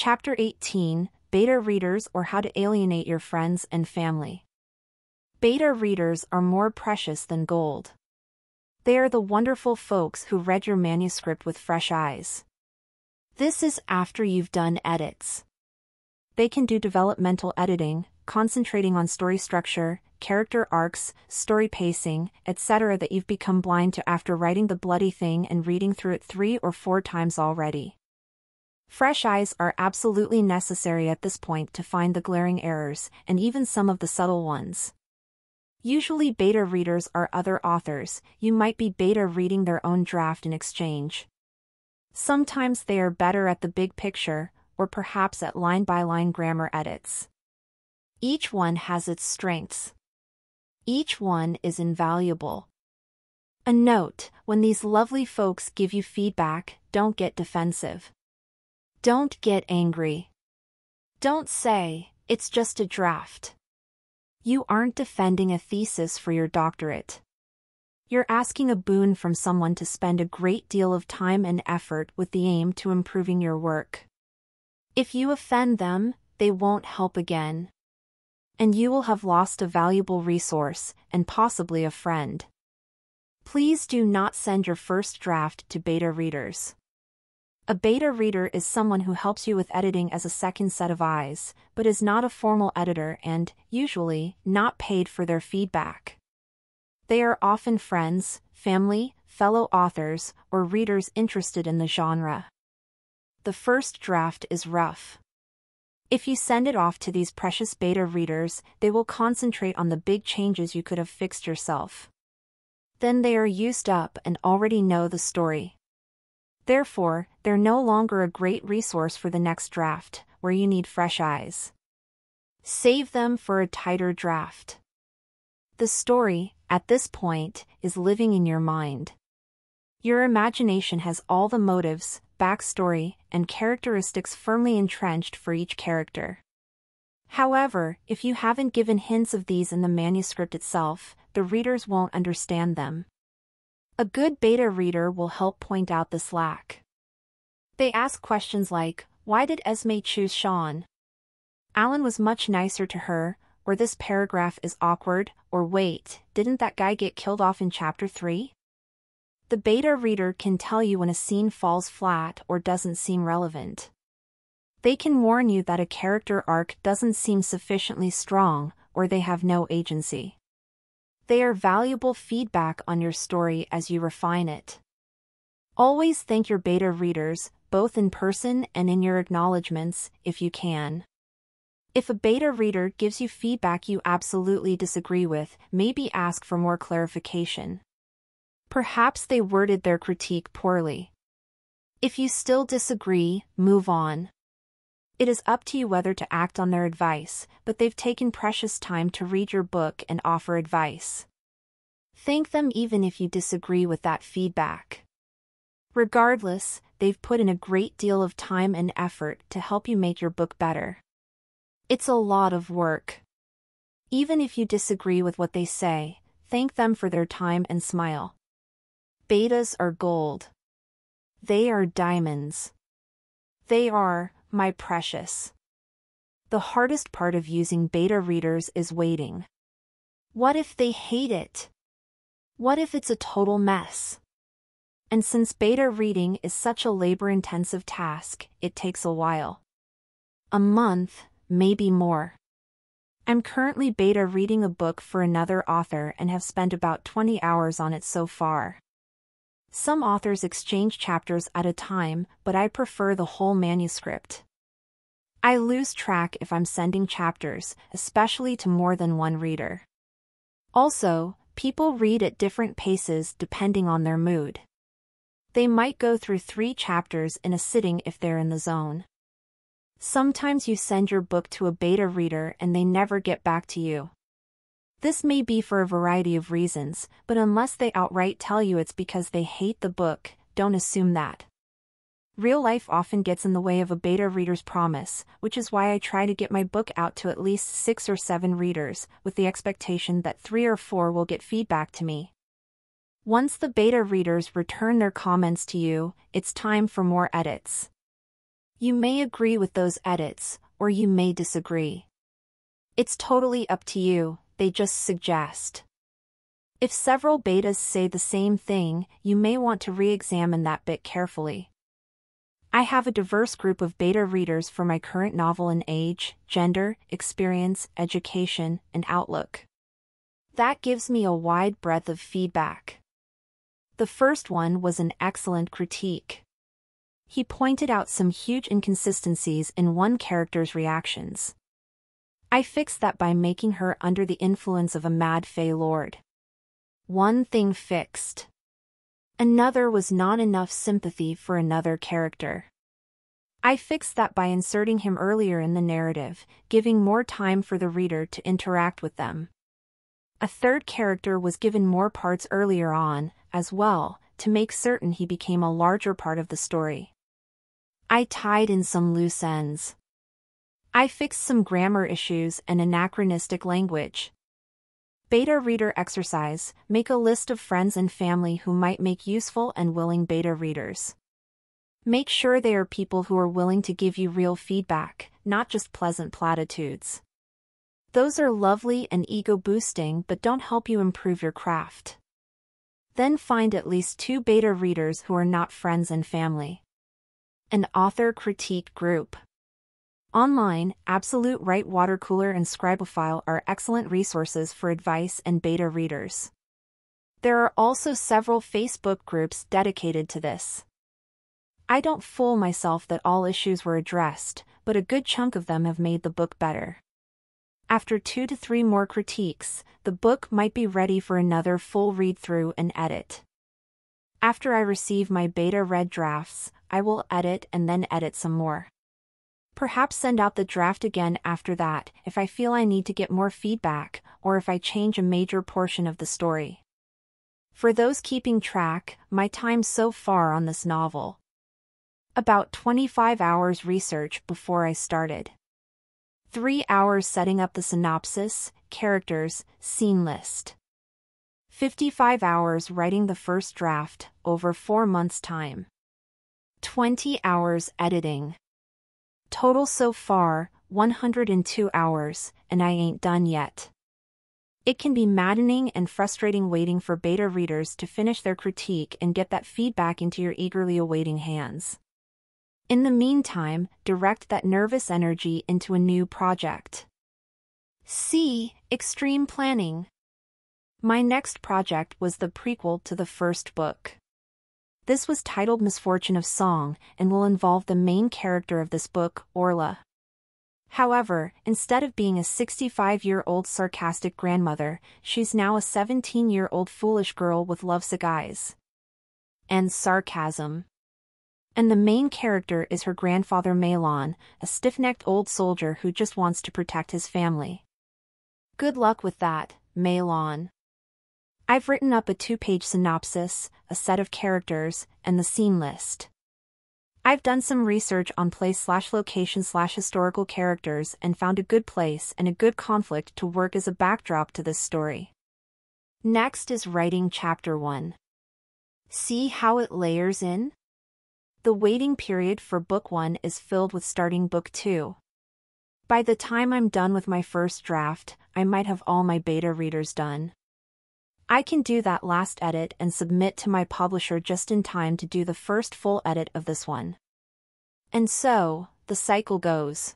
Chapter 18, Beta Readers or How to Alienate Your Friends and Family. Beta readers are more precious than gold. They are the wonderful folks who read your manuscript with fresh eyes. This is after you've done edits. They can do developmental editing, concentrating on story structure, character arcs, story pacing, etc. that you've become blind to after writing the bloody thing and reading through it 3 or 4 times already. Fresh eyes are absolutely necessary at this point to find the glaring errors, and even some of the subtle ones. Usually beta readers are other authors. You might be beta reading their own draft in exchange. Sometimes they are better at the big picture, or perhaps at line-by-line grammar edits. Each one has its strengths. Each one is invaluable. A note: when these lovely folks give you feedback, don't get defensive. Don't get angry. Don't say, "It's just a draft." You aren't defending a thesis for your doctorate. You're asking a boon from someone to spend a great deal of time and effort with the aim to improving your work. If you offend them, they won't help again. And you will have lost a valuable resource, and possibly a friend. Please do not send your first draft to beta readers. A beta reader is someone who helps you with editing as a second set of eyes, but is not a formal editor and, usually, not paid for their feedback. They are often friends, family, fellow authors, or readers interested in the genre. The first draft is rough. If you send it off to these precious beta readers, they will concentrate on the big changes you could have fixed yourself. Then they are used up and already know the story. Therefore, they're no longer a great resource for the next draft, where you need fresh eyes. Save them for a tighter draft. The story, at this point, is living in your mind. Your imagination has all the motives, backstory, and characteristics firmly entrenched for each character. However, if you haven't given hints of these in the manuscript itself, the readers won't understand them. A good beta reader will help point out this lack. They ask questions like, "Why did Esme choose Sean? Alan was much nicer to her," or "This paragraph is awkward," or "Wait, didn't that guy get killed off in chapter 3? The beta reader can tell you when a scene falls flat or doesn't seem relevant. They can warn you that a character arc doesn't seem sufficiently strong, or they have no agency. They are valuable feedback on your story as you refine it. Always thank your beta readers, both in person and in your acknowledgments, if you can. If a beta reader gives you feedback you absolutely disagree with, maybe ask for more clarification. Perhaps they worded their critique poorly. If you still disagree, move on. It is up to you whether to act on their advice, but they've taken precious time to read your book and offer advice. Thank them even if you disagree with that feedback. Regardless, they've put in a great deal of time and effort to help you make your book better. It's a lot of work. Even if you disagree with what they say, thank them for their time and smile. Betas are gold. They are diamonds. They are, my precious. The hardest part of using beta readers is waiting. What if they hate it? What if it's a total mess? And since beta reading is such a labor-intensive task, it takes a while. A month, maybe more. I'm currently beta reading a book for another author and have spent about 20 hours on it so far. Some authors exchange chapters at a time, but I prefer the whole manuscript. I lose track if I'm sending chapters, especially to more than one reader. Also, people read at different paces depending on their mood. They might go through 3 chapters in a sitting if they're in the zone. Sometimes you send your book to a beta reader and they never get back to you. This may be for a variety of reasons, but unless they outright tell you it's because they hate the book, don't assume that. Real life often gets in the way of a beta reader's promise, which is why I try to get my book out to at least 6 or 7 readers, with the expectation that 3 or 4 will get feedback to me. Once the beta readers return their comments to you, it's time for more edits. You may agree with those edits, or you may disagree. It's totally up to you, they just suggest. If several betas say the same thing, you may want to re-examine that bit carefully. I have a diverse group of beta readers for my current novel in age, gender, experience, education, and outlook. That gives me a wide breadth of feedback. The first one was an excellent critique. He pointed out some huge inconsistencies in one character's reactions. I fixed that by making her under the influence of a mad Fey Lord. One thing fixed. Another was not enough sympathy for another character. I fixed that by inserting him earlier in the narrative, giving more time for the reader to interact with them. A third character was given more parts earlier on, as well, to make certain he became a larger part of the story. I tied in some loose ends. I fixed some grammar issues and anachronistic language. Beta reader exercise: make a list of friends and family who might make useful and willing beta readers. Make sure they are people who are willing to give you real feedback, not just pleasant platitudes. Those are lovely and ego-boosting but don't help you improve your craft. Then find at least 2 beta readers who are not friends and family. An author critique group. Online, Absolute Right Watercooler and Scribophile are excellent resources for advice and beta readers. There are also several Facebook groups dedicated to this. I don't fool myself that all issues were addressed, but a good chunk of them have made the book better. After 2 to 3 more critiques, the book might be ready for another full read-through and edit. After I receive my beta read drafts, I will edit and then edit some more. Perhaps send out the draft again after that if I feel I need to get more feedback, or if I change a major portion of the story. For those keeping track, my time so far on this novel. About 25 hours research before I started. 3 hours setting up the synopsis, characters, scene list. 55 hours writing the first draft, over 4 months' time. 20 hours editing. Total so far, 102 hours, and I ain't done yet. It can be maddening and frustrating waiting for beta readers to finish their critique and get that feedback into your eagerly awaiting hands. In the meantime, direct that nervous energy into a new project. C. Extreme planning. My next project was the prequel to the first book. This was titled Misfortune of Song and will involve the main character of this book, Orla. However, instead of being a 65-year-old sarcastic grandmother, she's now a 17-year-old foolish girl with lovesick eyes. And sarcasm. And the main character is her grandfather Malon, a stiff-necked old soldier who just wants to protect his family. Good luck with that, Malon. I've written up a 2-page synopsis, a set of characters, and the scene list. I've done some research on place/location/historical characters and found a good place and a good conflict to work as a backdrop to this story. Next is writing Chapter 1. See how it layers in? The waiting period for Book 1 is filled with starting Book 2. By the time I'm done with my first draft, I might have all my beta readers done. I can do that last edit and submit to my publisher just in time to do the first full edit of this one. And so, the cycle goes.